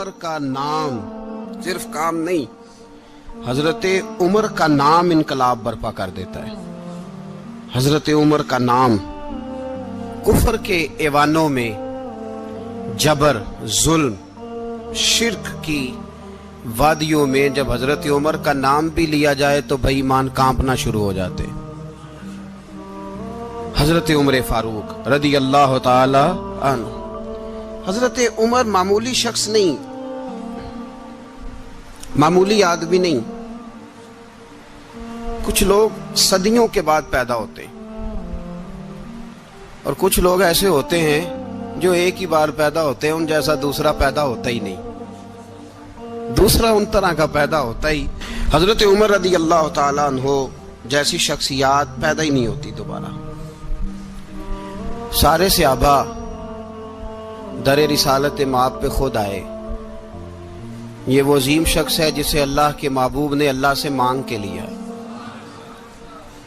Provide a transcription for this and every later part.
عمر کا نام صرف کام نہیں، حضرت عمر کا نام انقلاب برپا کر دیتا ہے۔ حضرت عمر کا نام کفر کے ایوانوں میں جبر، ظلم، شرک کی وادیوں میں جب حضرت عمر کا نام بھی لیا جائے تو بے ایمان کانپنا شروع ہو جاتے۔ حضرت عمر فاروق رضی اللہ تعالی عنہ، حضرت عمر معمولی شخص نہیں، معمولی آدمی نہیں۔ کچھ لوگ صدیوں کے بعد پیدا ہوتے ہیں اور کچھ لوگ ایسے ہوتے ہیں جو ایک ہی بار پیدا ہوتے ہیں، ان جیسا دوسرا پیدا ہوتا ہی نہیں، دوسرا ان طرح کا پیدا ہوتا ہی۔ حضرت عمر رضی اللہ تعالیٰ عنہ جیسی شخصیات پیدا ہی نہیں ہوتی دوبارہ۔ سارے صحابہ در رسالت مآب پہ خود آئے۔ یہ وہ عظیم شخص ہے جسے اللہ کے محبوب نے اللہ سے مانگ کے لیا،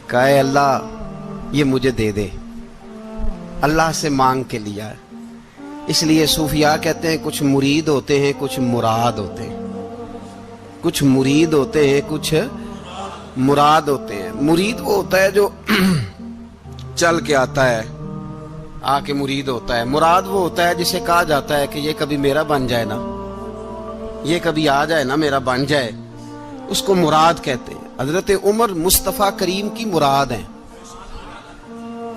کہا اے اللہ یہ مجھے دے دے، اللہ سے مانگ کے لیا ہے۔ اس لیے صوفیاء کہتے ہیں کچھ مرید ہوتے ہیں، کچھ مراد ہوتے ہیں، کچھ مرید ہوتے ہیں، کچھ مراد ہوتے ہیں۔ مرید وہ ہوتا ہے جو چل کے آتا ہے، آ کے مرید ہوتا ہے۔ مراد وہ ہوتا ہے جسے کہا جاتا ہے کہ یہ کبھی میرا بن جائے نا، یہ کبھی آ جائے نا، میرا بن جائے، اس کو مراد کہتے ہیں۔ حضرت عمر مصطفیٰ کریم کی مراد ہیں،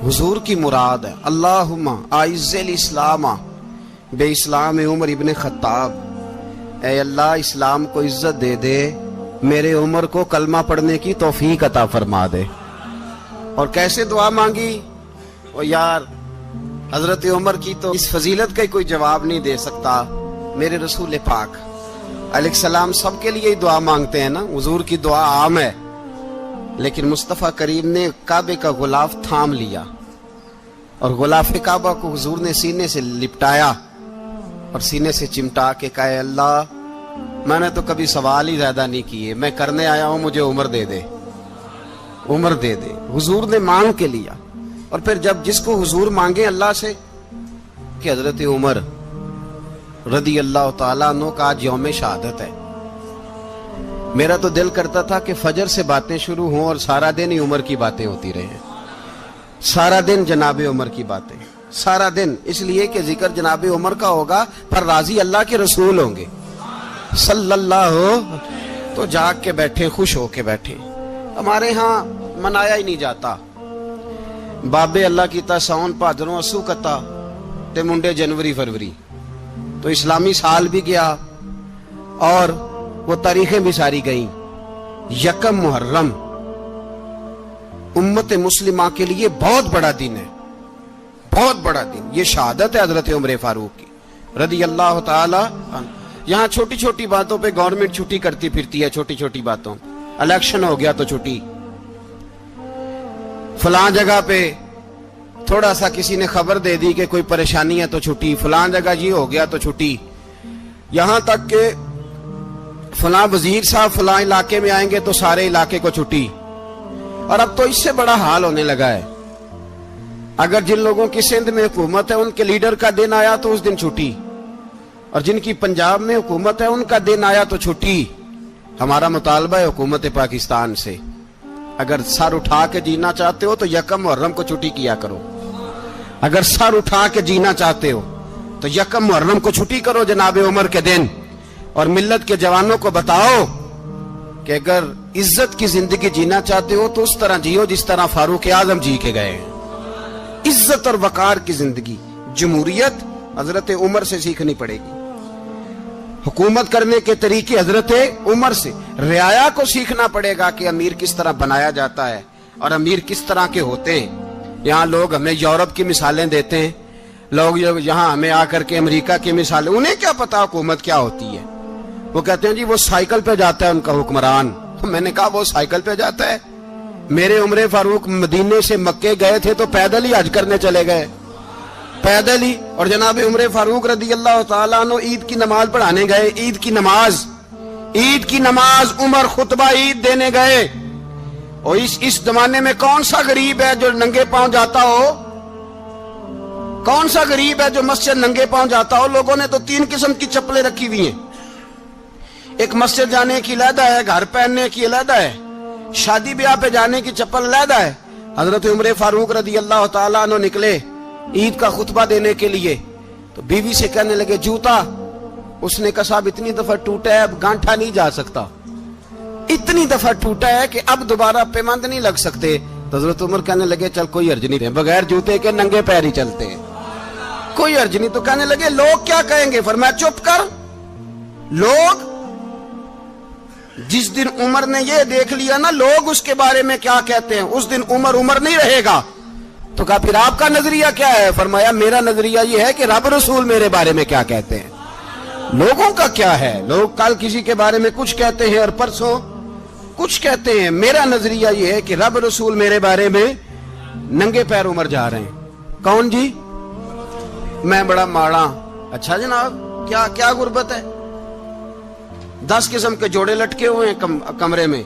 حضور کی مراد ہے۔ اللہم اعز الاسلام بے اسلام عمر ابن خطاب، اے اللہ اسلام کو عزت دے دے، میرے عمر کو کلمہ پڑھنے کی توفیق عطا فرما دے۔ اور کیسے دعا مانگی؟ او یار حضرت عمر کی تو اس فضیلت کا کوئی جواب نہیں دے سکتا، میرے رسول پاک علیہ السلام سب کے لیے ہی دعا مانگتے ہیں نا، حضور کی دعا عام ہے، لیکن مصطفیٰ کریم نے کعبے کا غلاف تھام لیا اور غلاف کعبہ کو حضور نے سینے سے لپٹایا اور سینے سے چمٹا کے کہا اے اللہ میں نے تو کبھی سوال ہی زیادہ نہیں کیے، میں کرنے آیا ہوں، مجھے عمر دے دے، عمر دے دے۔ حضور نے مانگ کے لیا۔ اور پھر جب جس کو حضور مانگے اللہ سے کہ حضرت عمر رضی اللہ تعالیٰ عنہ کا آج یوم شہادت ہے، میرا تو دل کرتا تھا کہ فجر سے باتیں شروع ہوں اور سارا دن ہی عمر کی باتیں ہوتی رہیں، سارا دن جناب عمر کی باتیں، سارا دن، اس لیے کہ ذکر جناب عمر کا ہوگا پر راضی اللہ کے رسول ہوں گے صلی اللہ، تو جاگ کے بیٹھے، خوش ہو کے بیٹھے۔ ہمارے ہاں منایا ہی نہیں جاتا، بابے اللہ کیتا ساون بھادروں اسو کتا تے منڈے جنوری فروری، تو اسلامی سال بھی گیا اور وہ تاریخیں بھی ساری گئیں۔ یکم محرم امت مسلمہ کے لیے بہت بڑا دن ہے، بہت بڑا دن، یہ شہادت ہے حضرت عمر فاروق کی رضی اللہ تعالی عنہ۔ یہاں چھوٹی چھوٹی باتوں پہ گورنمنٹ چھٹی کرتی پھرتی ہے، چھوٹی چھوٹی باتوں، الیکشن ہو گیا تو چھٹی، فلاں جگہ پہ تھوڑا سا کسی نے خبر دے دی کہ کوئی پریشانی ہے تو چھٹی، فلاں جگہ یہ ہو گیا تو چھٹی، یہاں تک کہ فلاں وزیر صاحب فلاں علاقے میں آئیں گے تو سارے علاقے کو چھٹی۔ اور اب تو اس سے بڑا حال ہونے لگا ہے، اگر جن لوگوں کی سندھ میں حکومت ہے ان کے لیڈر کا دن آیا تو اس دن چھٹی، اور جن کی پنجاب میں حکومت ہے ان کا دن آیا تو چھٹی۔ ہمارا مطالبہ ہے حکومت پاکستان سے، اگر سر اٹھا کے جینا چاہتے ہو تو یکم محرم کو چھٹی کیا کرو، اگر سر اٹھا کے جینا چاہتے ہو تو یکم محرم کو چھٹی کرو جناب عمر کے دن، اور ملت کے جوانوں کو بتاؤ کہ اگر عزت کی زندگی جینا چاہتے ہو تو اس طرح جیو جس طرح فاروق اعظم جی کے گئے ہیں، عزت اور وقار کی زندگی۔ جمہوریت حضرت عمر سے سیکھنی پڑے گی، حکومت کرنے کے طریقے حضرت عمر سے، رعایا کو سیکھنا پڑے گا کہ امیر کس طرح بنایا جاتا ہے اور امیر کس طرح کے ہوتے ہیں۔ یہاں لوگ ہمیں یورپ کی مثالیں دیتے ہیں، لوگ یہاں ہمیں آ کر کے امریکہ کی مثالیں، انہیں کیا پتا حکومت کیا ہوتی ہے؟ وہ کہتے ہیں جی وہ سائیکل پہ جاتا ہے ان کا حکمران۔ میں نے کہا وہ سائیکل پہ جاتا ہے؟ میرے عمر فاروق مدینے سے مکے گئے تھے تو پیدل ہی حج کرنے چلے گئے، پیدل ہی۔ اور جناب عمر فاروق رضی اللہ تعالیٰ عنہ عید کی نماز پڑھانے گئے، عید کی نماز عمر خطبہ عید دینے گئے۔ اور اس زمانے میں کون سا غریب ہے جو ننگے پاؤں جاتا ہو؟ کون سا غریب ہے جو مسجد ننگے پاؤں جاتا ہو؟ لوگوں نے تو 3 قسم کی چپلیں رکھی ہوئی ہیں، ایک مسجد جانے کی علیحدہ ہے، گھر پہننے کی علیحدہ ہے، شادی بیاہ پہ جانے کی چپل علیحدہ ہے۔ حضرت عمر فاروق رضی اللہ تعالیٰ عنہ نکلے عید کا خطبہ دینے کے لیے، تو بیوی سے کہنے لگے جوتا، اس نے کہا صاحب اتنی دفعہ ٹوٹا ہے اب گانٹھا نہیں جا سکتا، اتنی دفعہ ٹوٹا ہے کہ اب دوبارہ پیمند نہیں لگ سکتے۔ تو حضرت عمر کہنے لگے چل کوئی حرج نہیں، بغیر جوتے کے ننگے پیر ہی چلتے ہیں، کوئی حرج نہیں۔ تو کہنے لگے لوگ کیا کہیں گے؟ فرمایا چپ کر، لوگ جس دن عمر نے یہ دیکھ لیا نا لوگ اس کے بارے میں کیا کہتے ہیں، اس دن عمر نہیں رہے گا۔ تو کہا پھر آپ کا نظریہ کیا ہے؟ فرمایا میرا نظریہ یہ ہے کہ رب رسول میرے بارے میں کیا کہتے ہیں، لوگوں کا کیا ہے؟ لوگ کل کسی کے بارے میں کچھ کہتے ہیں اور پرسوں کچھ کہتے ہیں، میرا نظریہ یہ ہے کہ رب رسول میرے بارے میں ننگے پیر عمر جا رہے ہیں۔ کون جی؟ میں بڑا ماڑا۔ اچھا جناب، کیا غربت ہے؟ 10 قسم کے جوڑے لٹکے ہوئے ہیں کمرے میں،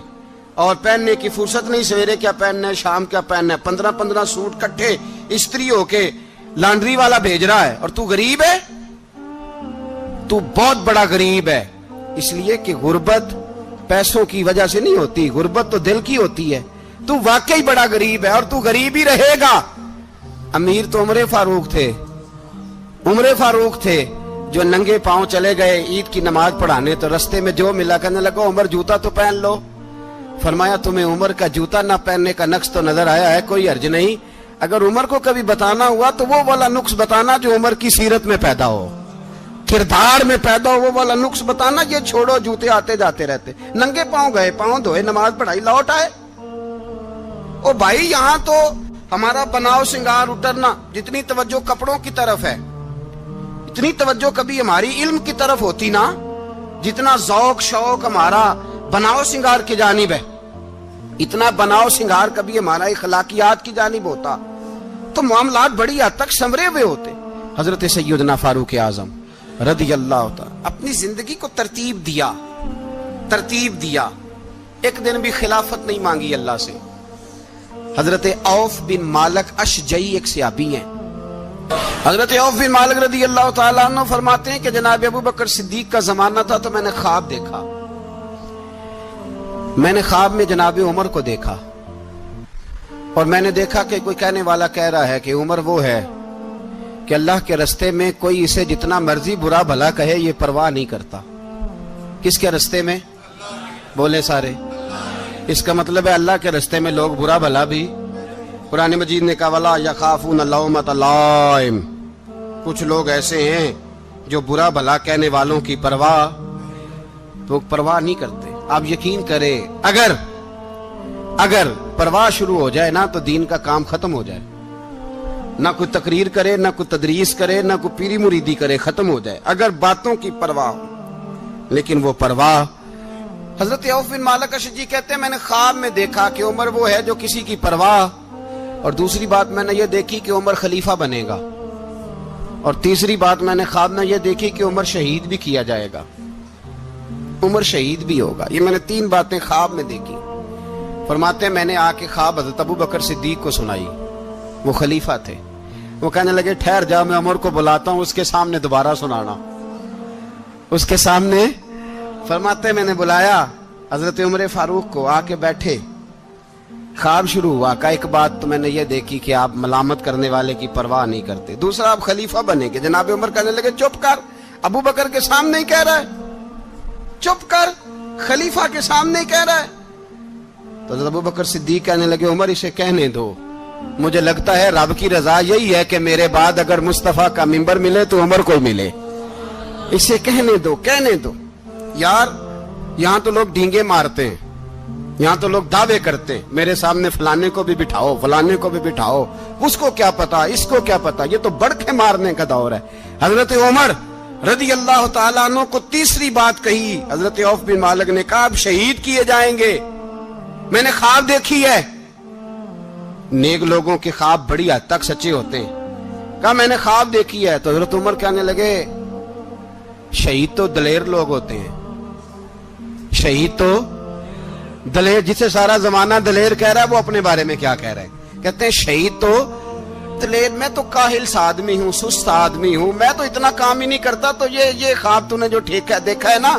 اور پہننے کی فرصت نہیں، سویرے کیا پہننا ہے، شام کیا پہننا ہے، 15 سوٹ کٹھے استری ہو کے لانڈری والا بھیج رہا ہے، اور تو غریب ہے، تو بہت بڑا غریب ہے۔ اس لیے کہ غربت پیسوں کی وجہ سے نہیں ہوتی، غربت تو دل کی ہوتی ہے۔ تو واقعی بڑا غریب ہے اور تو غریب ہی رہے گا۔ امیر تو عمر فاروق تھے جو ننگے پاؤں چلے گئے عید کی نماز پڑھانے، تو رستے میں جو ملا کہنے لگا عمر جوتا تو پہن لو۔ فرمایا تمہیں عمر کا جوتا نہ پہننے کا نقص تو نظر آیا ہے، کوئی حرج نہیں، اگر عمر کو کبھی بتانا ہوا تو وہ والا نقص بتانا جو عمر کی سیرت میں پیدا ہو، کردار میں پیدا ہو، وہ والا نقص بتانا، یہ چھوڑو جوتے آتے جاتے رہتے۔ ننگے پاؤں گئے، پاؤں دھوئے، نماز پڑھائی، لوٹ آئے۔ او بھائی یہاں تو ہمارا بناؤ سنگار اترنا، جتنی توجہ کپڑوں کی طرف ہے اتنی توجہ کبھی ہماری علم کی طرف ہوتی نا، جتنا ذوق شوق ہمارا بناؤ سنگار کی جانب ہے، اتنا بناؤ سنگار کبھی ہمارا اخلاقیات کی جانب ہوتا تو معاملات بڑی حد تک سنورے ہوئے ہوتے۔ حضرت سیدنا فاروق اعظم رضی اللہ تعالی اپنی زندگی کو ترتیب دیا، ایک دن بھی خلافت نہیں مانگی اللہ سے۔ حضرت عوف بن مالک اشجعی ایک صحابی ہیں، حضرت عوف بن مالک رضی اللہ تعالیٰ عنہ فرماتے ہیں کہ جناب ابو بکر صدیق کا زمانہ تھا تو میں نے خواب دیکھا، میں نے خواب میں جناب عمر کو دیکھا، اور میں نے دیکھا کہ کوئی کہنے والا کہہ رہا ہے کہ عمر وہ ہے کہ اللہ کے رستے میں کوئی اسے جتنا مرضی برا بھلا کہے یہ پرواہ نہیں کرتا۔ کس کے رستے میں؟ بولے سارے۔ اس کا مطلب ہے اللہ کے رستے میں لوگ برا بھلا بھی، قرآن مجید نے کہا وَلَا يَخَافُونَ لَوْمَةَ لَائِمٍ، کچھ لوگ ایسے ہیں جو برا بھلا کہنے والوں کی پرواہ نہیں کرتے۔ آپ یقین کریں اگر پرواہ شروع ہو جائے نا تو دین کا کام ختم ہو جائے، نہ کوئی تقریر کرے، نہ کوئی تدریس کرے، نہ کوئی پیری مریدی کرے، ختم ہو جائے اگر باتوں کی پرواہ ہو۔ لیکن وہ پرواہ، حضرت عوف بن مالک اشجعی کہتے ہیں میں نے خواب میں دیکھا کہ عمر وہ ہے جو کسی کی پرواہ، اور دوسری بات میں نے یہ دیکھی کہ عمر خلیفہ بنے گا، اور تیسری بات میں نے خواب میں یہ دیکھی کہ عمر شہید بھی کیا جائے گا، عمر شہید بھی ہوگا۔ یہ میں نے 3 باتیں خواب میں دیکھی۔ فرماتے ہیں میں نے آ کے خواب حضرت ابو بکر صدیق کو سنائی، وہ خلیفہ تھے، وہ کہنے لگے ٹھہر جا میں عمر کو بلاتا ہوں، اس کے سامنے دوبارہ سنانا، اس کے سامنے۔ فرماتے ہیں میں نے بلایا حضرت عمر فاروق کو، آ کے بیٹھے، خواب شروع ہوا۔ کہ ایک بات تو میں نے یہ دیکھی کہ آپ ملامت کرنے والے کی پرواہ نہیں کرتے، دوسرا آپ خلیفہ بنے گے۔ جناب عمر کہنے لگے چپ کر، ابو بکر کے سامنے ہی کہہ رہا ہے، چپ کر، خلیفہ کے سامنے ہی کہہ رہا ہے۔ تو حضرت ابو بکر صدیق کہنے لگے عمر اسے کہنے دو، مجھے لگتا ہے رب کی رضا یہی ہے کہ میرے بعد اگر مصطفیٰ کا منبر ملے تو عمر کو ملے، اسے کہنے دو۔ یار یہاں تو لوگ ڈھینگے مارتے ہیں، یہاں تو لوگ دعوے کرتے ہیں میرے سامنے فلانے کو بھی بٹھاؤ، فلانے کو بھی بٹھاؤ، اس کو کیا پتا، اس کو کیا پتا، یہ تو بڑکے مارنے کا دور ہے۔ حضرت عمر رضی اللہ تعالیٰ عنہ کو تیسری بات کہی، حضرت عوف بن مالک نے کہا آپ شہید کیے جائیں گے، میں نے خواب دیکھی ہے۔ نیک لوگوں کے خواب بڑی حد تک سچے ہوتے ہیں، کہا میں نے خواب دیکھی ہے۔ تو حضرت عمر کہنے لگے شہید تو دلیر لوگ ہوتے ہیں، شہید تو دلیر، جسے سارا زمانہ دلیر کہہ رہا ہے وہ اپنے بارے میں کیا کہہ رہا ہے؟ کہتے ہیں شہید تو دلیر، میں تو کاہل سا آدمی ہوں، سست آدمی ہوں، میں تو اتنا کام ہی نہیں کرتا، تو یہ خواب تو نے جو دیکھا ہے نا،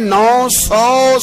950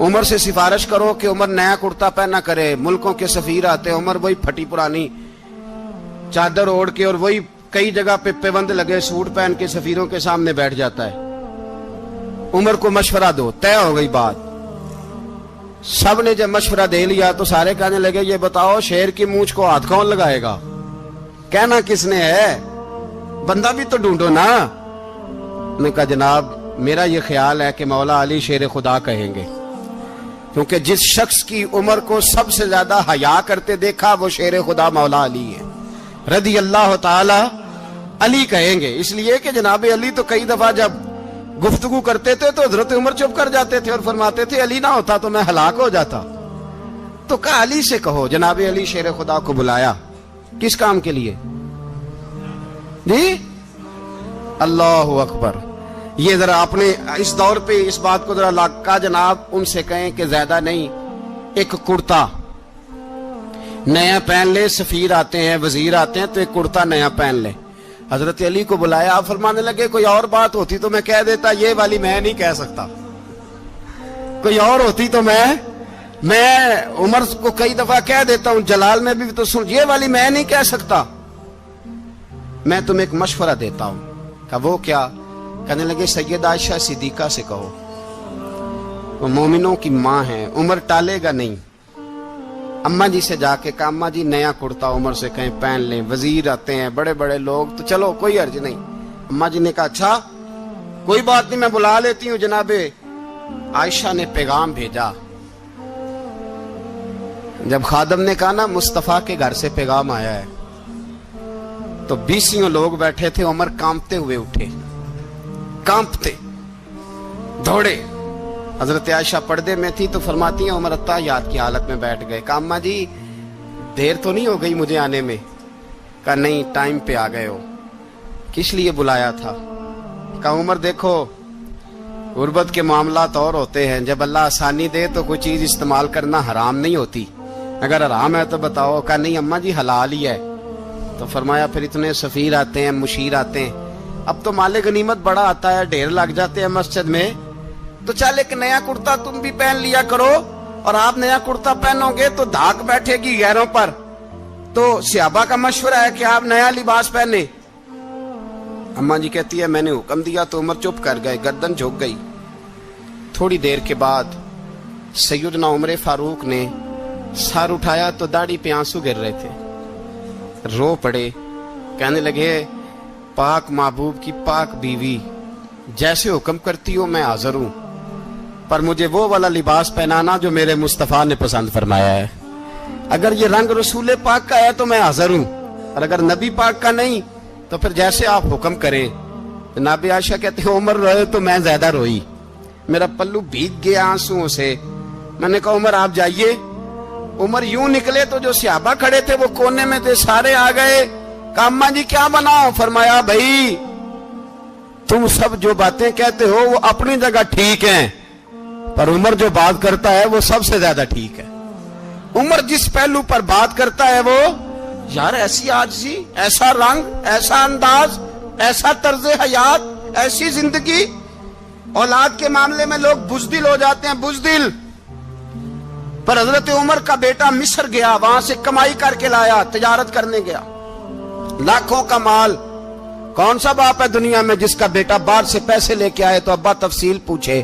عمر سے سفارش کرو کہ عمر نیا کرتا پہنا کرے. ملکوں کے سفیر آتے, عمر وہی پھٹی پرانی چادر اوڑھ کے اور وہی کئی جگہ پہ پیوند لگے سوٹ پہن کے سفیروں کے سامنے بیٹھ جاتا ہے. عمر کو مشورہ دو. طے ہو گئی بات. سب نے جب مشورہ دے لیا تو سارے کہنے لگے یہ بتاؤ شیر کی مونچھ کو ہاتھ کون لگائے گا؟ کہنا کس نے ہے؟ بندہ بھی تو ڈھونڈو نا. نے کہا جناب میرا یہ خیال ہے کہ مولا علی شیر خدا کہیں گے, کیونکہ جس شخص کی عمر کو سب سے زیادہ حیا کرتے دیکھا وہ شیر خدا مولا علی ہے رضی اللہ تعالی علی کہیں گے. اس لیے کہ جناب علی تو کئی دفعہ جب گفتگو کرتے تھے تو حضرت عمر چپ کر جاتے تھے اور فرماتے تھے علی نہ ہوتا تو میں ہلاک ہو جاتا. تو کہا علی سے کہو. جناب علی شیر خدا کو بلایا. کس کام کے لیے جی؟ اللہ اکبر. یہ ذرا آپ نے اس دور پہ اس بات کو ذرا کہا جناب ان سے کہیں کہ زیادہ نہیں, ایک کرتا نیا پہن لے. سفیر آتے ہیں وزیر آتے ہیں تو ایک کرتا نیا پہن لے. حضرت علی کو بلایا. آپ فرمانے لگے کوئی اور بات ہوتی تو میں کہہ دیتا, یہ والی میں نہیں کہہ سکتا. کوئی اور ہوتی تو میں عمر کو کئی دفعہ کہہ دیتا ہوں, جلال میں بھی تو سن, یہ والی میں نہیں کہہ سکتا. میں تمہیں ایک مشورہ دیتا ہوں. کہا وہ کیا؟ کہنے لگے سید عائشہ صدیقہ سے کہو, وہ مومنوں کی ماں ہیں, عمر ٹالے گا نہیں. اماں جی سے جا کے کہا اماں جی نیا کرتا عمر سے کہیں پہن لیں. وزیر آتے ہیں بڑے بڑے لوگ تو چلو کوئی حرج نہیں. اماں جی نے کہا اچھا کوئی بات نہیں میں بلا لیتی ہوں. جناب عائشہ نے پیغام بھیجا. جب خادم نے کہا نا مصطفیٰ کے گھر سے پیغام آیا ہے تو 20 لوگ بیٹھے تھے. عمر کانپتے ہوئے اٹھے, کانپتے دوڑے. حضرت عائشہ پردے میں تھی تو فرماتی ہیں عمر اتحیات کی حالت میں بیٹھ گئے. کہا اماں جی دیر تو نہیں ہو گئی مجھے آنے میں؟ کہا نہیں ٹائم پہ آ گئے ہو. کس لیے بلایا تھا؟ کہا عمر دیکھو غربت کے معاملات اور ہوتے ہیں, جب اللہ آسانی دے تو کوئی چیز استعمال کرنا حرام نہیں ہوتی, اگر حرام ہے تو بتاؤ. کہا نہیں اماں جی حلال ہی ہے. تو فرمایا پھر اتنے سفیر آتے ہیں مشیر آتے ہیں, اب تو مال غنیمت بڑا آتا ہے, ڈھیر لگ جاتے ہیں مسجد میں, تو چل ایک نیا کرتا تم بھی پہن لیا کرو. اور آپ نیا کرتا پہنو گے تو دھاک بیٹھے گی غیروں پر. تو صحابہ کا مشورہ ہے کہ آپ نیا لباس پہنے. اماں جی کہتی ہے میں نے حکم دیا تو عمر چپ کر گئے, گردن جھک گئی. تھوڑی دیر کے بعد سیدنا عمر فاروق نے سر اٹھایا تو داڑھی پہ آنسو گر رہے تھے, رو پڑے. کہنے لگے پاک محبوب کی پاک بیوی جیسے حکم کرتی ہو میں حاضر ہوں, پر مجھے وہ والا لباس پہنانا جو میرے مصطفیٰ نے پسند فرمایا ہے. اگر یہ رنگ رسول پاک کا ہے تو میں حاضر ہوں, اور اگر نبی پاک کا نہیں تو پھر جیسے آپ حکم کریں. جناب عائشہ کہتے ہیں عمر روئے تو میں زیادہ روئی, میرا پلو بھیگ گیا آنسوؤں سے. میں نے کہا عمر آپ جائیے. عمر یوں نکلے تو جو صحابہ کھڑے تھے وہ کونے میں تھے, سارے آ گئے. کہا اماں جی کیا بناؤ؟ فرمایا بھائی تم سب جو باتیں کہتے ہو وہ اپنی جگہ ٹھیک ہیں, پر عمر جو بات کرتا ہے وہ سب سے زیادہ ٹھیک ہے. عمر جس پہلو پر بات کرتا ہے وہ یار ایسی عاجزی, ایسا رنگ, ایسا انداز, ایسا طرز حیات, ایسی زندگی. اولاد کے معاملے میں لوگ بزدل ہو جاتے ہیں, بزدل. پر حضرت عمر کا بیٹا مصر گیا, وہاں سے کمائی کر کے لایا, تجارت کرنے گیا, لاکھوں کا مال. کون سا باپ ہے دنیا میں جس کا بیٹا باہر سے پیسے لے کے آئے تو ابا تفصیل پوچھے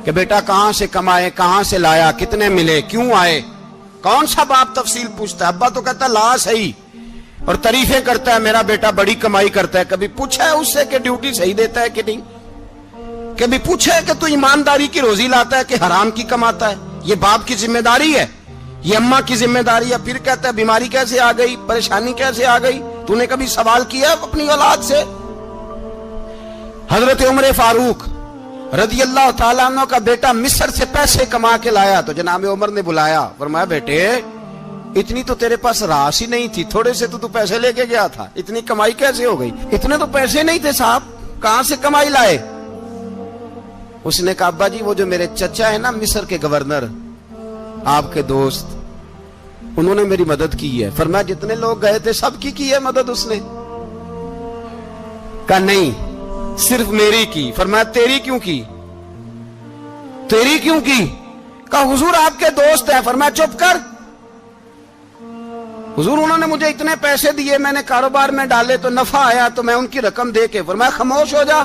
کہ بیٹا کہاں سے کمائے, کہاں سے لایا, کتنے ملے, کیوں آئے؟ کون سا باپ تفصیل پوچھتا ہے؟ ابا تو کہتا ہے لا صحیح, اور تعریفیں کرتا ہے میرا بیٹا بڑی کمائی کرتا ہے. کبھی پوچھا ہے اس سے کہ ڈیوٹی صحیح دیتا ہے کہ نہیں؟ کبھی پوچھا ہے کہ تو ایمانداری کی روزی لاتا ہے کہ حرام کی کماتا ہے؟ یہ باپ کی ذمہ داری ہے, یہ اماں کی ذمہ داری ہے. پھر کہتا ہے بیماری کیسے آ گئی, پریشانی کیسے آ گئی؟ تو نے کبھی سوال کیا اپنی اولاد سے؟ حضرت عمر فاروق رضی اللہ تعالیٰ عنہ کا بیٹا مصر سے پیسے کما کے لایا تو جناب عمر نے بلایا, فرمایا بیٹے اتنی تو تیرے پاس راس ہی نہیں تھی, تھوڑے سے تو پیسے لے کے گیا تھا, اتنی کمائی کیسے ہو گئی؟ اتنے تو پیسے نہیں تھے صاحب, کہاں سے کمائی لائے؟ اس نے کہا ابا جی وہ جو میرے چچا ہے نا مصر کے گورنر, آپ کے دوست, انہوں نے میری مدد کی ہے. فرمایا جتنے لوگ گئے تھے سب کی ہے مدد اس نے؟ کہا نہیں صرف میری کی. فرمایا تیری کیوں کی؟ تیری کیوں کی؟ کہا حضور آپ کے دوست ہیں. فرمایا چپ کر. حضور انہوں نے مجھے اتنے پیسے دیے, میں نے کاروبار میں ڈالے تو نفع آیا تو میں ان کی رقم دے کے. فرمایا خاموش ہو جا.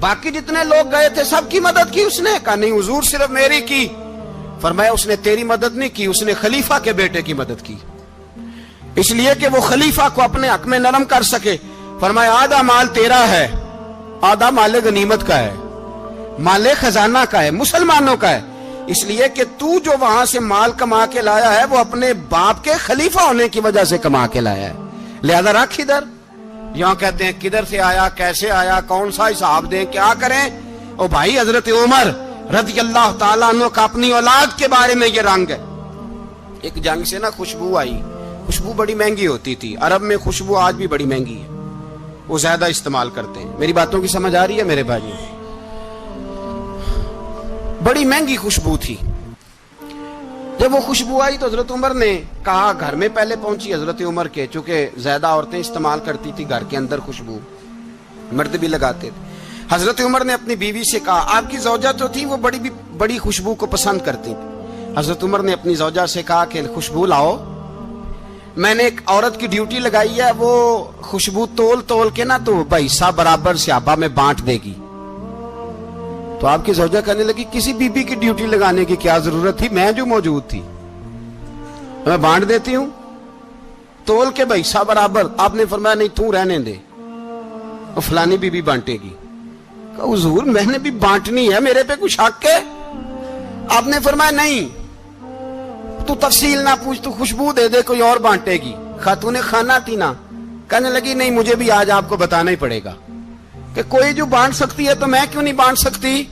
باقی جتنے لوگ گئے تھے سب کی مدد کی اس نے؟ کہا نہیں حضور صرف میری کی. فرمایا اس نے تیری مدد نہیں کی, اس نے خلیفہ کے بیٹے کی مدد کی, اس لیے کہ وہ خلیفہ کو اپنے حق میں نرم کر سکے. فرمایا آدھا مال تیرا ہے, آدھا مال غنیمت کا ہے, مال خزانہ کا ہے, مسلمانوں کا ہے, اس لیے کہ تو جو وہاں سے مال کما کے لایا ہے وہ اپنے باپ کے خلیفہ ہونے کی وجہ سے کما کے لایا ہے, لہذا رکھ ادھر. یہاں کہتے ہیں کدھر سے آیا, کیسے آیا, کون سا حساب دیں, کیا کریں. او بھائی حضرت عمر رضی اللہ تعالیٰ عنہ کا اپنی اولاد کے بارے میں یہ رنگ ہے. ایک جنگ سے نا خوشبو آئی, خوشبو بڑی مہنگی ہوتی تھی, عرب میں خوشبو آج بھی بڑی مہنگی ہے, وہ زیادہ استعمال کرتے ہیں. میری باتوں کی سمجھ آ رہی ہے میرے بھائی؟ بڑی مہنگی خوشبو تھی. جب وہ خوشبو آئی تو حضرت عمر نے کہا, گھر میں پہلے پہنچی حضرت عمر کے, چونکہ زیادہ عورتیں استعمال کرتی تھی گھر کے اندر خوشبو, مرد بھی لگاتے تھے. حضرت عمر نے اپنی بیوی سے کہا, آپ کی زوجہ تو تھی وہ بڑی خوشبو کو پسند کرتی تھی. حضرت عمر نے اپنی زوجہ سے کہا کہ خوشبو لاؤ, میں نے ایک عورت کی ڈیوٹی لگائی ہے, وہ خوشبو تول کے نا تو حصہ برابر صحابہ میں بانٹ دے گی. تو آپ کی زوجہ کہنے لگی کسی بی بی کی ڈیوٹی لگانے کی کیا ضرورت تھی, میں جو موجود تھی میں بانٹ دیتی ہوں تول کے حصہ برابر. آپ نے فرمایا نہیں تو رہنے دے, اور فلانی بی بی بانٹے گی. کہا حضور میں نے بھی بانٹنی ہے, میرے پہ کچھ حق ہے؟ آپ نے فرمایا نہیں, تو تفصیل نہ پوچھ, تو خوشبو دے دے, کوئی اور بانٹے گی. خاتون خانہ تھی نا, کہنے لگی نہیں مجھے بھی آج آپ کو بتانا ہی پڑے گا کہ کوئی جو بانٹ سکتی ہے تو میں کیوں نہیں بانٹ سکتی.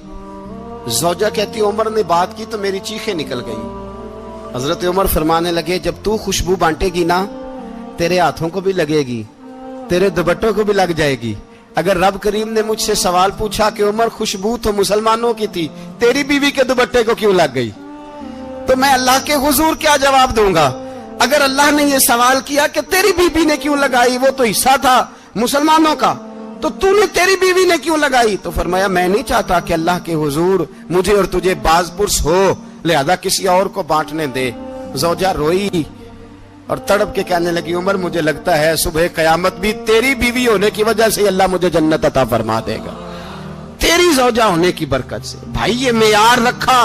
زوجہ کہتی عمر نے بات کی تو میری چیخیں نکل گئی. حضرت عمر فرمانے لگے جب تو خوشبو بانٹے گی نا تیرے ہاتھوں کو بھی لگے گی, تیرے دوپٹوں کو بھی لگ جائے گی. اگر رب کریم نے مجھ سے سوال پوچھا کہ عمر خوشبو تو مسلمانوں کی تھی, تیری بیوی کے دوپٹے کو کیوں لگ گئی, تو میں اللہ کے حضور کیا جواب دوں گا؟ اگر اللہ نے یہ سوال کیا کہ تیری بیوی نے کیوں لگائی, وہ تو حصہ تھا مسلمانوں کا, تو نے تیری بیوی نے کیوں لگائی؟ تو فرمایا میں نہیں چاہتا کہ اللہ کے حضور مجھے اور تجھے باز پرس ہو, لہذا کسی اور کو بانٹنے دے. زوجہ روئی اور تڑپ کے کہنے لگی عمر مجھے لگتا ہے صبح قیامت بھی تیری بیوی ہونے کی وجہ سے اللہ مجھے جنت عطا فرما دے گا, تیری زوجہ ہونے کی برکت سے. بھائی یہ معیار رکھا,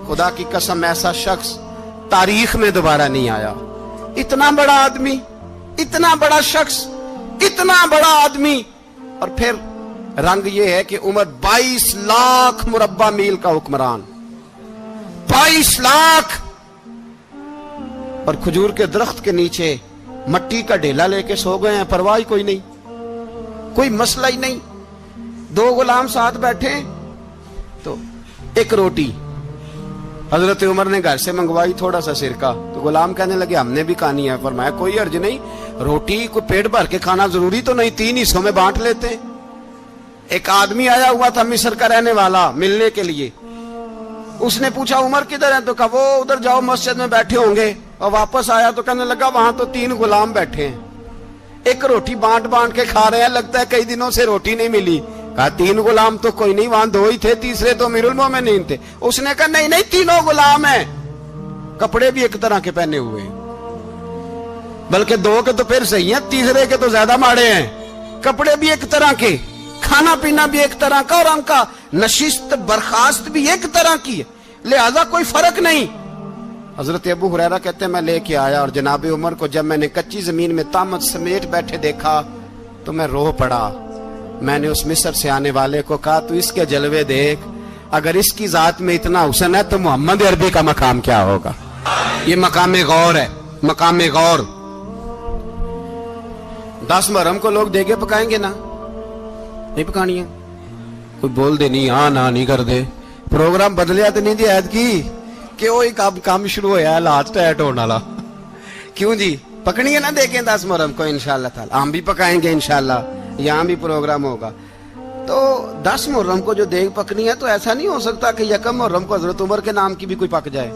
خدا کی قسم ایسا شخص تاریخ میں دوبارہ نہیں آیا. اتنا بڑا آدمی, اتنا بڑا شخص, اتنا بڑا آدمی, اور پھر رنگ یہ ہے کہ عمر 22 لاکھ مربع میل کا حکمران, 22 لاکھ, اور کھجور کے درخت کے نیچے مٹی کا ڈھیلا لے کے سو گئے ہیں, پرواہ کوئی نہیں, کوئی مسئلہ ہی نہیں. 2 غلام ساتھ بیٹھے تو ایک روٹی حضرت عمر نے گھر سے منگوائی, تھوڑا سا سرکہ, تو غلام کہنے لگے ہم نے بھی کھانی ہے. فرمایا کوئی حرج نہیں, روٹی کو پیٹ بھر کے کھانا ضروری تو نہیں, 3 حصوں میں بانٹ لیتے. ایک آدمی آیا ہوا تھا مصر کا رہنے والا ملنے کے لیے, اس نے پوچھا عمر کدھر ہیں, تو کہا وہ ادھر جاؤ مسجد میں بیٹھے ہوں گے. اور واپس آیا تو کہنے لگا وہاں تو 3 غلام بیٹھے ہیں, ایک روٹی بانٹ کے کھا رہے ہیں, لگتا ہے کئی دنوں سے روٹی نہیں ملی. کہا 3 غلام تو کوئی نہیں, وہاں 2 ہی تھے, تیسرے تو امیر المومنین تھے. اس نے کہا نہیں 3 غلام ہیں, کپڑے بھی ایک طرح کے پہنے ہوئے, بلکہ 2 کے تو پھر صحیح ہیں, تیسرے کے تو زیادہ ماڑے ہیں. کپڑے بھی ایک طرح کے, کھانا پینا بھی ایک طرح کا, اور ان کا نشست برخاست بھی ایک طرح کی ہے, لہذا کوئی فرق نہیں. حضرت ابو ہریرہ کہتے ہیں میں لے کے آیا, اور جناب عمر کو جب میں نے کچی زمین میں تامت سمیٹ بیٹھے دیکھا تو میں رو پڑا. میں نے اس مصر سے آنے والے کو کہا تو اس کے جلوے دیکھ, اگر اس کی ذات میں اتنا حسن ہے تو محمد عربی کا مقام کیا ہوگا. یہ مقام غور ہے, مقام غور. 10 محرم کو لوگ دیگے پکائیں گے نا, نہیں پکانی ہے, کوئی بول دے نہیں, ہاں نہ نہیں کر دے, پروگرام بدلیا تو نہیں دی عید کی کہ وہ ایک کام شروع ہویا ہے لات ٹائٹ ہونے والا. کیوں جی پکنی ہے نا دیکھیں 10 محرم کو انشاءاللہ تعالی, ہم بھی پکائیں گے انشاءاللہ, یہاں بھی پروگرام ہوگا. تو 10 محرم کو جو دیگ پکنی ہے تو ایسا نہیں ہو سکتا کہ 1 محرم کو حضرت عمر کے نام کی بھی کوئی پک جائے.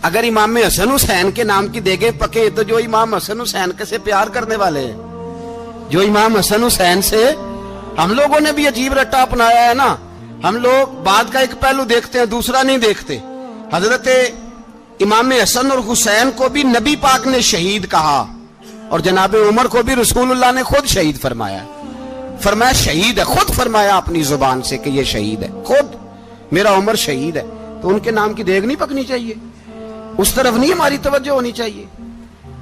اگر امام حسن حسین کے نام کی دیگیں پکے تو جو امام حسن حسین سے پیار کرنے والے ہیں, جو امام حسن حسین سے, ہم لوگوں نے بھی عجیب رٹا اپنایا ہے نا. ہم لوگ بات کا ایک پہلو دیکھتے ہیں، دوسرا نہیں دیکھتے۔ حضرت امام حسن اور حسین کو بھی نبی پاک نے شہید کہا، اور جناب عمر کو بھی رسول اللہ نے خود شہید فرمایا۔ فرمایا شہید ہے، خود فرمایا اپنی زبان سے کہ یہ شہید ہے، خود میرا عمر شہید ہے۔ تو ان کے نام کی دیگ نہیں پکنی چاہیے، اس طرف نہیں ہماری توجہ ہونی چاہیے۔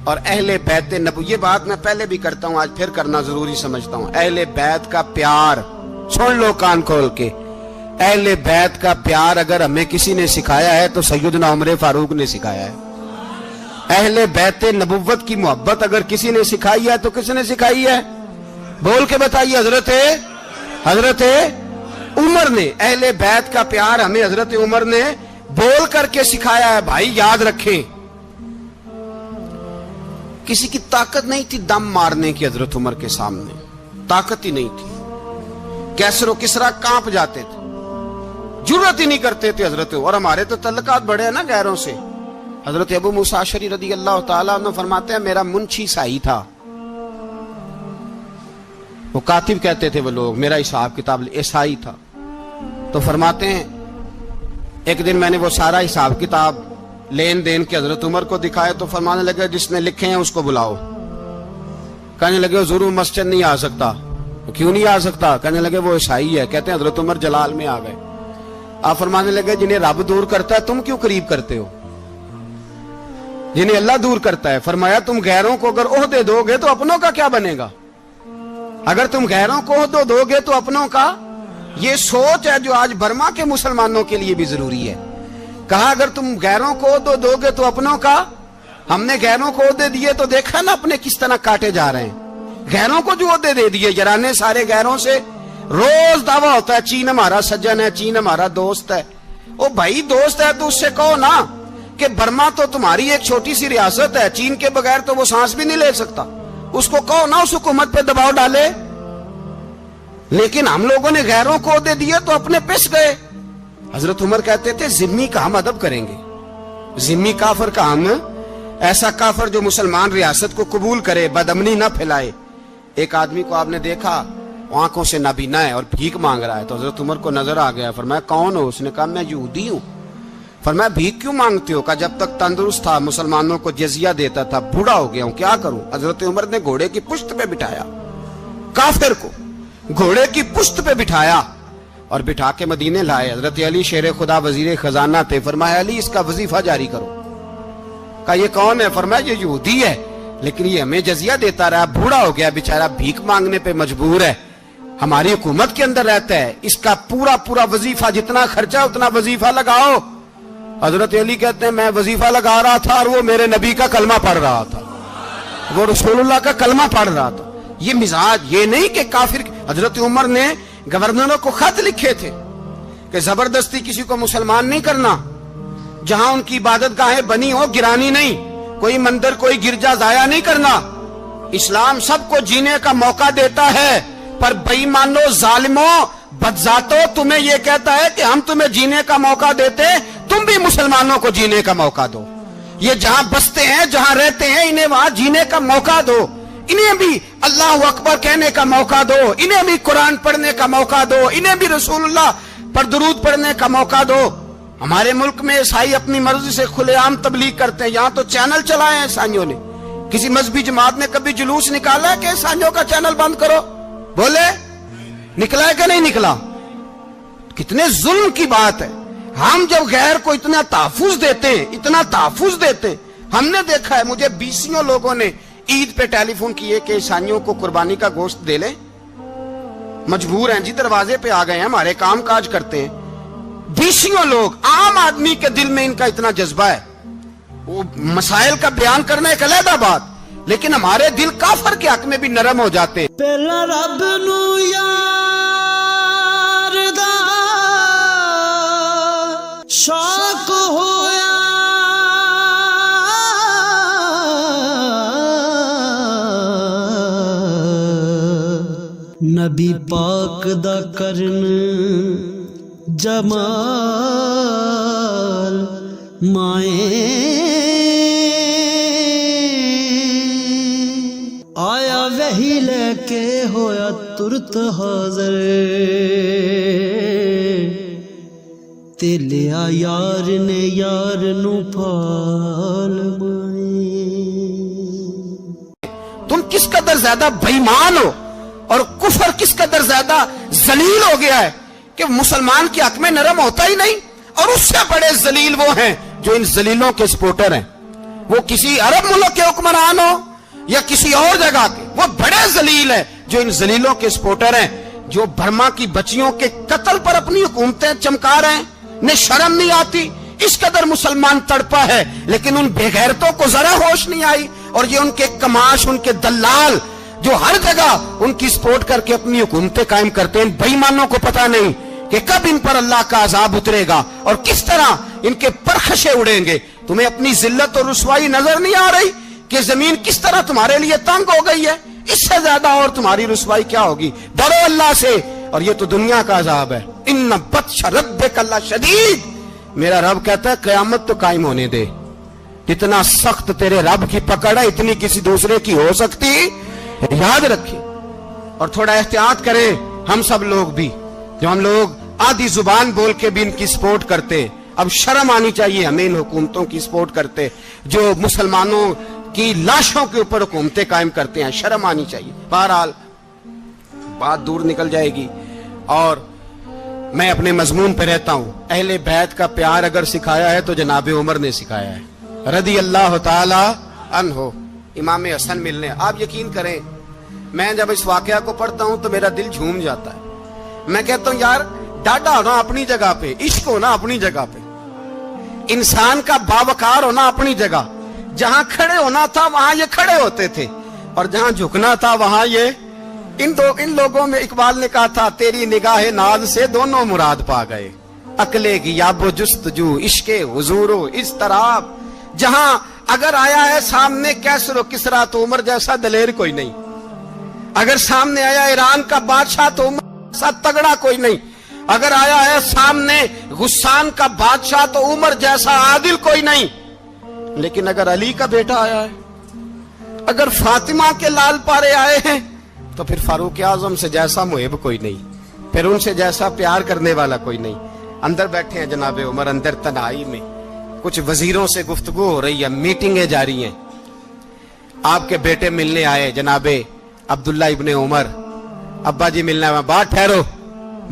اور اہل بیت نبوی، یہ بات میں پہلے بھی کرتا ہوں، آج پھر کرنا ضروری سمجھتا ہوں، اہل بیت کا پیار سن لو کان کھول کے، اہل بیت کا پیار اگر ہمیں کسی نے سکھایا ہے تو سیدنا عمر فاروق نے سکھایا ہے۔ اہل بیت نبوت کی محبت اگر کسی نے سکھائی ہے تو کس نے سکھائی ہے؟ بول کے بتائیے۔ حضرت عمر نے، اہل بیت کا پیار ہمیں حضرت عمر نے بول کر کے سکھایا ہے۔ بھائی یاد رکھیں، کسی کی طاقت نہیں تھی دم مارنے کی حضرت عمر کے سامنے، طاقت ہی نہیں تھی۔ کیسر و کسرا کانپ جاتے تھے، جرأت ہی نہیں کرتے تھے حضرت۔ اور ہمارے تو تعلقات بڑے ہیں نا غیروں سے۔ حضرت ابو موسیٰ اشعری رضی اللہ تعالیٰ عنہ فرماتے ہیں میرا منشی سائی تھا، وہ کاتب کہتے تھے وہ لوگ، میرا حساب کتاب عیسائی تھا۔ تو فرماتے ہیں ایک دن میں نے وہ سارا حساب کتاب لین دین کے حضرت عمر کو دکھائے تو فرمانے لگے جس نے لکھے ہیں اس کو بلاؤ۔ کہنے لگے حضور مسجد نہیں آ سکتا۔ کیوں نہیں آ سکتا؟ کہنے لگے وہ عیسائی ہے۔ کہتے ہیں حضرت عمر جلال میں آ گئے۔ آپ فرمانے لگے جنہیں رب دور کرتا ہے تم کیوں قریب کرتے ہو؟ جنہیں اللہ دور کرتا ہے۔ فرمایا تم غیروں کو اگر عہدے دو گے تو اپنوں کا کیا بنے گا؟ اگر تم غیروں کو عہدے دو گے تو اپنوں کا۔ یہ سوچ ہے جو آج برما کے مسلمانوں کے لیے بھی ضروری ہے۔ کہا اگر تم غیروں کو عہدے دو گے تو اپنوں کا۔ ہم نے غیروں کو عہدے دیے تو دیکھا نا اپنے کس طرح کاٹے جا رہے ہیں۔ غیروں کو جو عہدے دے دیے، یرانے سارے غیروں سے روز دعویٰ ہوتا ہے چین ہمارا سجن ہے، چین ہمارا دوست ہے۔ او بھائی دوست ہے تو اس سے کہو نا کہ برما تو تمہاری ایک چھوٹی سی ریاست ہے، چین کے بغیر تو وہ سانس بھی نہیں لے سکتا۔ اس کو کہو نا اس حکومت پہ دباؤ ڈالے۔ لیکن ہم لوگوں نے غیروں کو عہدے دیے تو اپنے پس گئے۔ حضرت عمر کہتے تھے ذمی کا ہم ادب کریں گے، ذمی کافر کا ہم، ایسا کافر جو مسلمان ریاست کو قبول کرے، بدامنی نہ پھیلائے۔ ایک آدمی کو آپ نے دیکھا آنکھوں سے نابینا ہے اور بھیک مانگ رہا ہے، تو حضرت عمر کو نظر آ گیا۔ فرمایا کون ہو؟ اس نے کہا میں یہودی ہوں۔ فرمایا بھیک کیوں مانگتے ہو؟ کہا جب تک تندرست تھا مسلمانوں کو جزیہ دیتا تھا، بوڑھا ہو گیا ہوں کیا کروں؟ حضرت عمر نے گھوڑے کی پشت پہ بٹھایا، کافر کو گھوڑے کی پشت پہ بٹھایا اور بٹھا کے مدینے لائے۔ حضرت علی شیر خدا وزیر خزانہ تھے۔ فرمایا علی اس کا وظیفہ جاری کرو۔ کہا یہ کون ہے؟ فرمایا یہ یہودی ہے لیکن یہ ہمیں جزیہ دیتا رہا، بوڑھا ہو گیا بیچارہ، بھیک مانگنے پہ مجبور ہے، ہماری حکومت کے اندر رہتا ہے، اس کا پورا وظیفہ جتنا خرچہ اتنا وظیفہ لگاؤ۔ حضرت علی کہتے ہیں میں وظیفہ لگا رہا تھا اور وہ میرے نبی کا کلمہ پڑھ رہا تھا، وہ رسول اللہ کا کلمہ پڑھ رہا تھا۔ یہ مزاج، یہ نہیں کہ کافر۔ حضرت عمر نے گورنروں کو خط لکھے تھے کہ زبردستی کسی کو مسلمان نہیں کرنا، جہاں ان کی عبادت گاہیں بنی ہو گرانی نہیں، کوئی مندر کوئی گرجا ضائع نہیں کرنا۔ اسلام سب کو جینے کا موقع دیتا ہے، پر بے ایمانو ظالمو بدذاتو تمہیں یہ کہتا ہے کہ ہم تمہیں جینے کا موقع دیتے، تم بھی مسلمانوں کو جینے کا موقع دو۔ یہ جہاں بستے ہیں جہاں رہتے ہیں انہیں وہاں جینے کا موقع دو، انہیں بھی اللہ اکبر کہنے کا موقع دو، انہیں بھی قرآن پڑھنے کا موقع دو، انہیں بھی رسول اللہ پر درود پڑھنے کا موقع دو۔ ہمارے ملک میں عیسائی اپنی مرضی سے کھلے عام تبلیغ کرتے ہیں، یہاں تو چینل چلائے ہیں عیسائیوں نے۔ کسی مذہبی جماعت نے کبھی جلوس نکالا ہے کہ عیسائیوں کا چینل بند کرو؟ بولے نکلا ہے کہ نہیں نکلا؟ کتنے ظلم کی بات ہے۔ ہم جب غیر کو اتنا تحفظ دیتے ہیں، ہم نے دیکھا ہے، مجھے بیسیوں لوگوں نے عید پہ ٹیلی فون کیے کہ عیسائیوں کو قربانی کا گوشت دے لیں، مجبور ہیں جی، دروازے پہ آ گئے ہیں، ہمارے کام کاج کرتے ہیں۔ بیسیوں لوگ، عام آدمی کے دل میں ان کا اتنا جذبہ ہے، وہ مسائل کا بیان کرنا ایک علیحدہ بات، لیکن ہمارے دل کافر کے حق میں بھی نرم ہو جاتے ہیں۔ پہلا رب نو یار دا شوق ہویا، نبی پاک دا کرن جمال مائیں آیا وہی لے کے ہویا ترت حاضر، تے لیا یار نے یار نو پھال مائے. تم کس قدر زیادہ بےایمان ہو اور کفر کس قدر زیادہ ذلیل ہو گیا ہے کہ مسلمان کے حق میں نرم ہوتا ہی نہیں. اور اس سے بڑے ذلیل وہ ہیں جو ان ذلیلوں کے سپورٹر ہیں. وہ کسی عرب ملک کے حکمران ہو یا کسی اور جگہ کے، وہ بڑے ذلیل ہیں جو ان ذلیلوں کے سپورٹر ہیں، جو برما کی بچیوں کے قتل پر اپنی حکومتیں چمکا رہے ہیں. انہیں شرم نہیں آتی. اس قدر مسلمان تڑپا ہے لیکن ان بے غیرتوں کو ذرا ہوش نہیں آئی. اور یہ ان کے کماش، ان کے دلال جو ہر جگہ ان کی سپورٹ کر کے اپنی حکومتیں قائم کرتے ہیں، بے ایمانوں کو پتہ نہیں کہ کب ان پر اللہ کا عذاب اترے گا اور کس طرح ان کے پرخشے اڑیں گے. تمہیں اپنی ذلت اور رسوائی نظر نہیں آ رہی کہ زمین کس طرح تمہارے لیے تنگ ہو گئی ہے؟ اس سے زیادہ اور تمہاری رسوائی کیا ہوگی؟ ڈرو اللہ سے. اور یہ تو دنیا کا عذاب ہے. ان بطش ربک لشدید. میرا رب کہتا ہے قیامت تو قائم ہونے دے. اتنا سخت تیرے رب کی پکڑ ہے اتنی کسی دوسرے کی ہو سکتی؟ یاد رکھیں اور تھوڑا احتیاط کریں. ہم سب لوگ بھی، جو ہم لوگ آدھی زبان بول کے بھی ان کی سپورٹ کرتے، اب شرم آنی چاہیے ہمیں ان حکومتوں کی سپورٹ کرتے جو مسلمانوں کی لاشوں کے اوپر حکومتیں قائم کرتے ہیں. شرم آنی چاہیے. بہرحال بات دور نکل جائے گی اور میں اپنے مضمون پہ رہتا ہوں. اہل بیت کا پیار اگر سکھایا ہے تو جناب عمر نے سکھایا ہے رضی اللہ تعالی عنہ. امام حسن ملنے، آپ یقین کریں میں جب اس واقعہ کو پڑھتا ہوں تو میرا دل جھوم جاتا ہے. میں کہتا ہوں یار ڈاڈا ہونا اپنی جگہ پہ، عشق ہونا اپنی جگہ پہ، انسان کا باوقار ہونا اپنی جگہ. جہاں کھڑے ہونا تھا وہاں یہ کھڑے ہوتے تھے اور جہاں جھکنا تھا وہاں یہ ان لوگوں میں اقبال نے کہا تھا تیری نگاہ ناز سے دونوں مراد پا گئے. عقلے کی یاب و جستجو، عشق حضور و اضطراب. جہاں اگر آیا ہے سامنے کیسر و کسرا تو عمر جیسا دلیر کوئی نہیں. اگر سامنے آیا ایران کا بادشاہ تو عمر جیسا تگڑا کوئی نہیں. اگر آیا ہے سامنے غسان کا بادشاہ تو عمر جیسا عادل کوئی نہیں. لیکن اگر علی کا بیٹا آیا ہے، اگر فاطمہ کے لال پارے آئے ہیں تو پھر فاروق اعظم سے جیسا محب کوئی نہیں، پھر ان سے جیسا پیار کرنے والا کوئی نہیں. اندر بیٹھے ہیں جناب عمر، اندر تنہائی میں کچھ وزیروں سے گفتگو ہو رہی ہے، میٹنگیں جاری ہیں. آپ کے بیٹے ملنے آئے جناب عبداللہ ابن عمر. ابا جی ملنا ہے. بات ٹھہرو،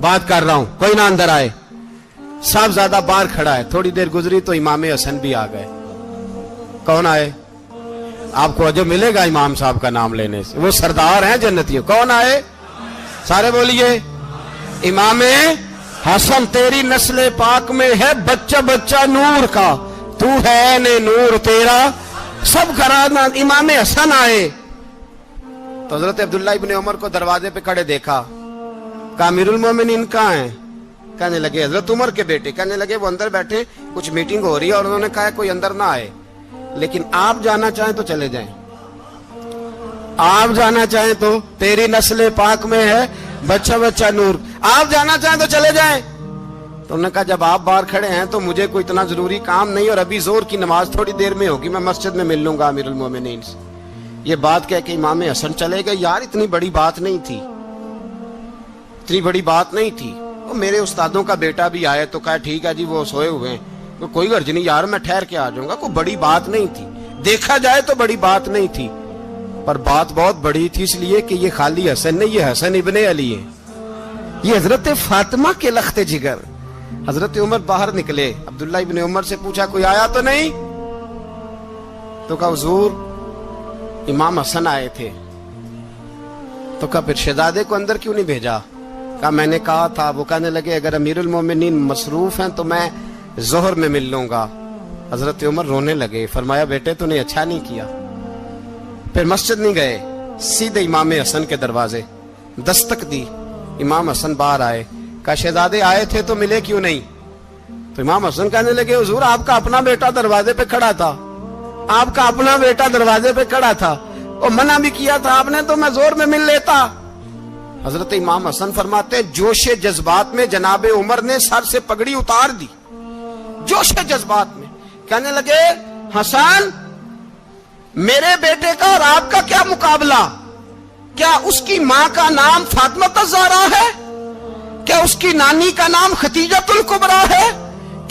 بات کر رہا ہوں، کوئی نہ اندر آئے. صاحب زیادہ باہر کھڑا ہے. تھوڑی دیر گزری تو امام حسن بھی آ گئے. کون آئے؟ آپ کو جو ملے گا امام صاحب کا نام لینے سے، وہ سردار ہیں جنتیوں. کون آئے؟ سارے بولیے. امام حسن تیری نسل پاک میں ہے بچہ بچہ نور کا، تو ہے نے نور تیرا سب گھرانہ. امام حسن آئے تو حضرت عبداللہ ابن عمر کو دروازے پہ کھڑے دیکھا. کہا امیر المومنین کہاں ہیں؟ کہنے لگے حضرت عمر کے بیٹے. کہنے لگے وہ اندر بیٹھے، کچھ میٹنگ ہو رہی ہے اور انہوں نے کہا کوئی اندر نہ آئے، لیکن آپ جانا چاہیں تو چلے جائیں. آپ جانا چاہیں تو تیری نسل پاک میں ہے بچہ بچہ نور، آپ جانا چاہیں تو چلے جائیں. تو انہوں نے کہا جب آپ باہر کھڑے ہیں تو مجھے کوئی اتنا ضروری کام نہیں، اور ابھی زور کی نماز تھوڑی دیر میں ہوگی، میں مسجد میں مل لوں گا امیر المومنین سے. یہ بات کہہ کہ امام حسن چلے گئے. یار اتنی بڑی بات نہیں تھی، اتنی بڑی بات نہیں تھی. وہ میرے استادوں کا بیٹا بھی آئے تو کہا ٹھیک ہے جی وہ سوئے ہوئے ہیں، کوئی غرض نہیں یار میں ٹھہر کے آ جاؤں گا. کوئی بڑی بات نہیں تھی، دیکھا جائے تو بڑی بات نہیں تھی، پر بات بہت بڑی تھی اس لیے کہ یہ خالی حسن نہیں، یہ حسن ابن علی ہے، یہ حضرت فاطمہ کے لخت جگر. حضرت عمر باہر نکلے. عبداللہ ابن عمر سے پوچھا کوئی آیا تو نہیں؟ تو کہا حضور امام حسن آئے تھے. تو کہا پھر شہزادے کو اندر کیوں نہیں بھیجا؟ کہا میں نے کہا تھا. وہ کہنے لگے اگر امیر المومنین مصروف ہیں تو میں ظہر میں مل لوں گا. حضرت عمر رونے لگے. فرمایا بیٹے تو نے اچھا نہیں کیا. پھر مسجد نہیں گئے، سیدھے امام حسن کے دروازے دستک دی. امام حسن باہر آئے. کہا شہزادے آئے تھے تو ملے کیوں نہیں؟ تو امام حسن کہنے لگے حضور آپ کا اپنا بیٹا دروازے پہ کھڑا تھا، آپ کا اپنا بیٹا دروازے پہ کھڑا تھا، اور منع بھی کیا تھا آپ نے تو میں زور میں مل لیتا. حضرت امام حسن فرماتے جوش جذبات میں جناب عمر نے سر سے پگڑی اتار دی. جوش جذبات میں کہنے لگے حسن میرے بیٹے کا اور آپ کا کیا مقابلہ؟ کیا اس کی ماں کا نام فاطمہ الزہرا ہے؟ کیا اس کی نانی کا نام ختیجۃ الکبریٰ ہے؟